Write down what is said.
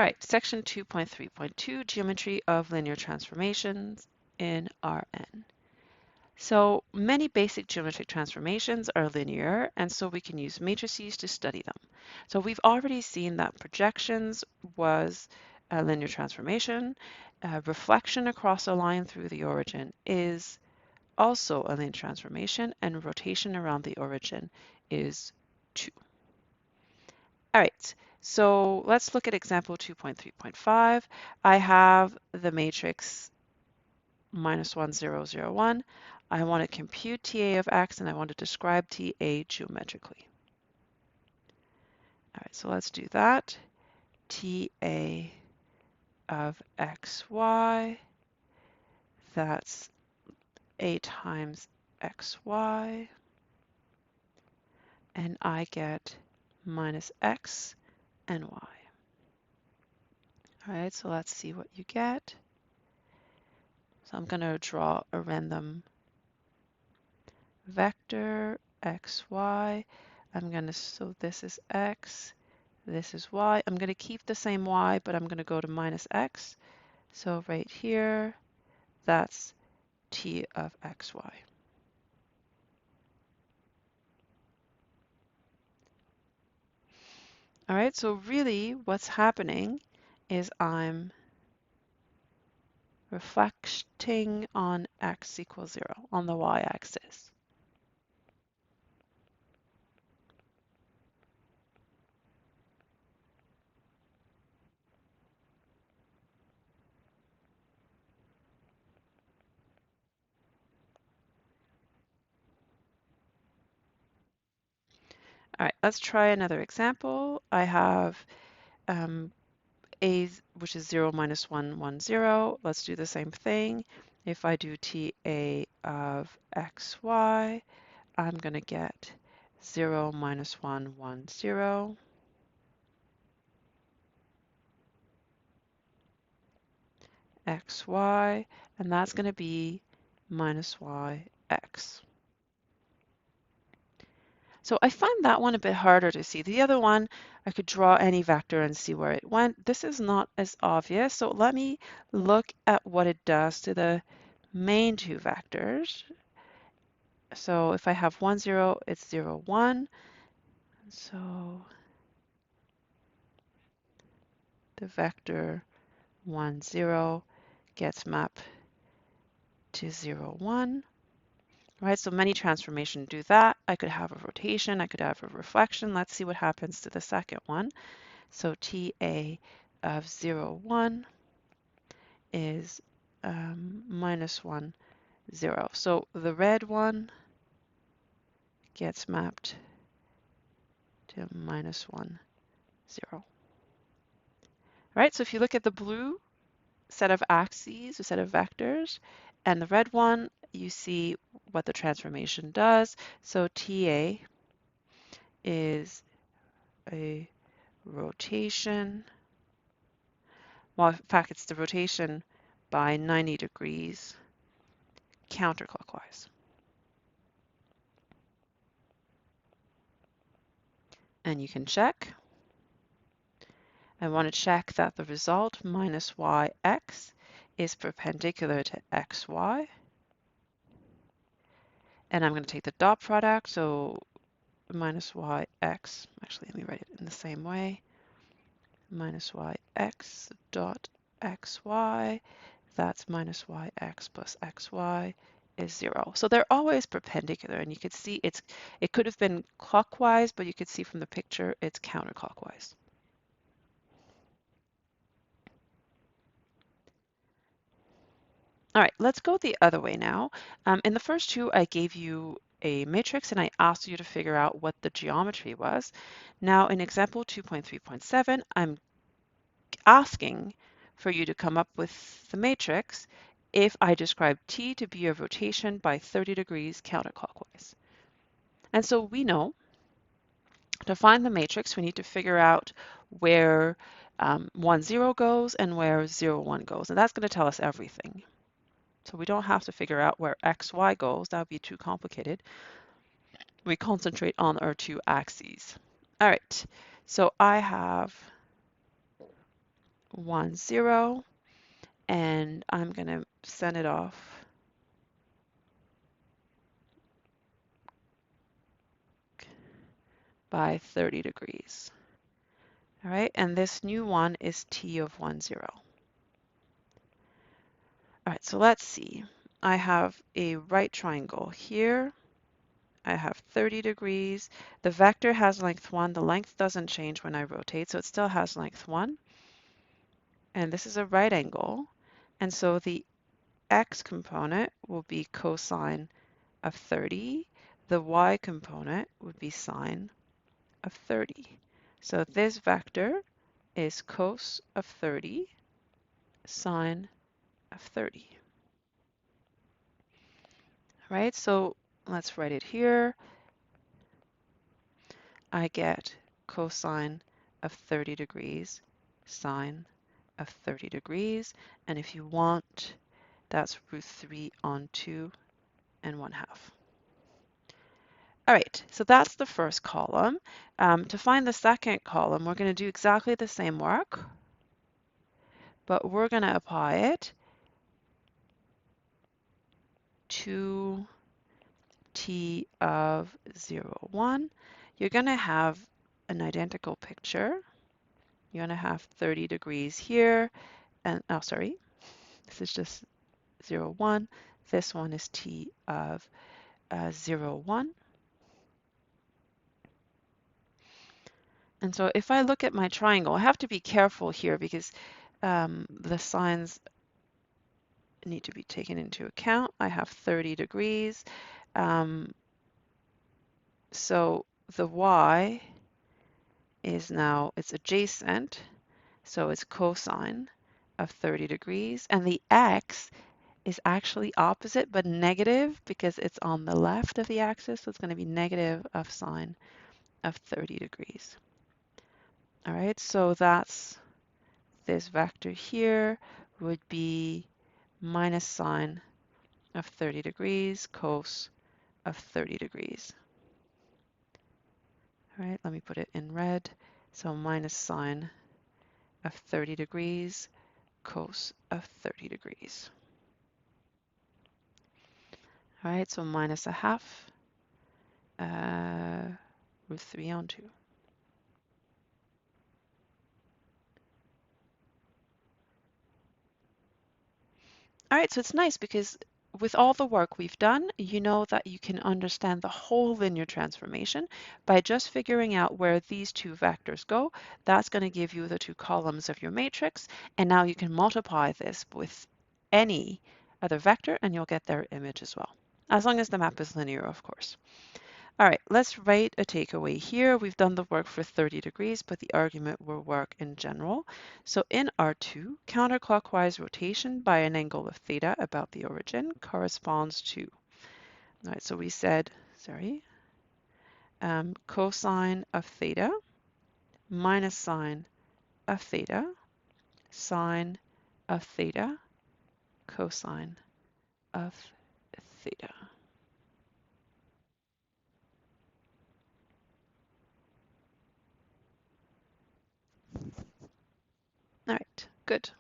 All right, section 2.3.2, geometry of linear transformations in Rn. So many basic geometric transformations are linear, and so we can use matrices to study them. So we've already seen that projections was a linear transformation. Reflection across a line through the origin is also a linear transformation, and rotation around the origin is 2. All right, so let's look at example 2.3.5. I have the matrix -1, 0, 0, 1. I want to compute TA of x and I want to describe TA geometrically. All right, so let's do that. TA of xy, that's a times xy, and I get minus x and y. All right, so let's see what you get. So I'm going to draw a random vector xy. So this is x, this is y. I'm going to keep the same y, but I'm going to go to minus x. So right here, that's t of xy. All right, so really what's happening is I'm reflecting on x equals 0 on the y-axis. All right, let's try another example. I have a, which is 0, -1, 1, 0. Let's do the same thing. If I do TA of xy, I'm going to get 0, -1, 1, 0. xy, and that's going to be minus yx. So I find that one a bit harder to see. The other one, I could draw any vector and see where it went. This is not as obvious, so let me look at what it does to the main two vectors. So if I have 1, 0, it's 0, 1. So the vector 1, 0 gets mapped to 0, 1. Right, so many transformations do that. I could have a rotation, I could have a reflection. Let's see what happens to the second one. So TA of 0, 1 is -1, 0. So the red one gets mapped to -1, 0. Right, so if you look at the blue set of axes, a set of vectors, and the red one, you see what the transformation does. So TA is a rotation. Well, in fact, it's the rotation by 90 degrees counterclockwise. And you can check. I want to check that the result minus yx is perpendicular to xy. And I'm going to take the dot product, so minus yx, actually let me write it in the same way, minus yx dot xy, that's minus yx plus xy is 0. So they're always perpendicular, and you could see it could have been clockwise, but you could see from the picture it's counterclockwise. All right, let's go the other way now. In the first two, I gave you a matrix and I asked you to figure out what the geometry was. Now in example 2.3.7, I'm asking for you to come up with the matrix if I describe T to be a rotation by 30 degrees counterclockwise. And so we know to find the matrix, we need to figure out where 1, 0 goes and where 0, 1 goes. And that's going to tell us everything. So we don't have to figure out where x, y goes. That would be too complicated. We concentrate on our two axes. All right, so I have 1, 0, and I'm going to send it off by 30 degrees. All right, and this new one is t of 1, 0. All right, so let's see. I have a right triangle here. I have 30 degrees. The vector has length 1. The length doesn't change when I rotate, so it still has length 1. And this is a right angle. And so the x component will be cosine of 30. The y component would be sine of 30. So this vector is cos of 30, sine of 30. Right? So let's write it here. I get cosine of 30 degrees, sine of 30 degrees. And if you want, that's root 3 on 2 and 1/2. All right, so that's the first column. To find the second column, we're going to do exactly the same work, but we're going to apply it to t of 0, 1. You're going to have an identical picture. You're going to have 30 degrees here, and oh, sorry, this is just 0, 1. This one is t of 0, 1. And so if I look at my triangle, I have to be careful here because the signs need to be taken into account. I have 30 degrees. So the y is now, it's adjacent, so it's cosine of 30 degrees. And the x is actually opposite but negative because it's on the left of the axis, so it's going to be negative of sine of 30 degrees. All right, so that's this vector here would be minus sine of 30 degrees, cos of 30 degrees. All right, let me put it in red. So minus sine of 30 degrees, cos of 30 degrees. All right, so minus 1/2, root 3 on 2. All right, so it's nice because with all the work we've done, you know that you can understand the whole linear transformation by just figuring out where these two vectors go. That's going to give you the two columns of your matrix, and now you can multiply this with any other vector and you'll get their image as well, as long as the map is linear, of course. All right, let's write a takeaway here. We've done the work for 30 degrees, but the argument will work in general. So in R2, counterclockwise rotation by an angle of theta about the origin corresponds to, all right, so we said, sorry, cosine of theta minus sine of theta, sine of theta, cosine of theta. All right, good.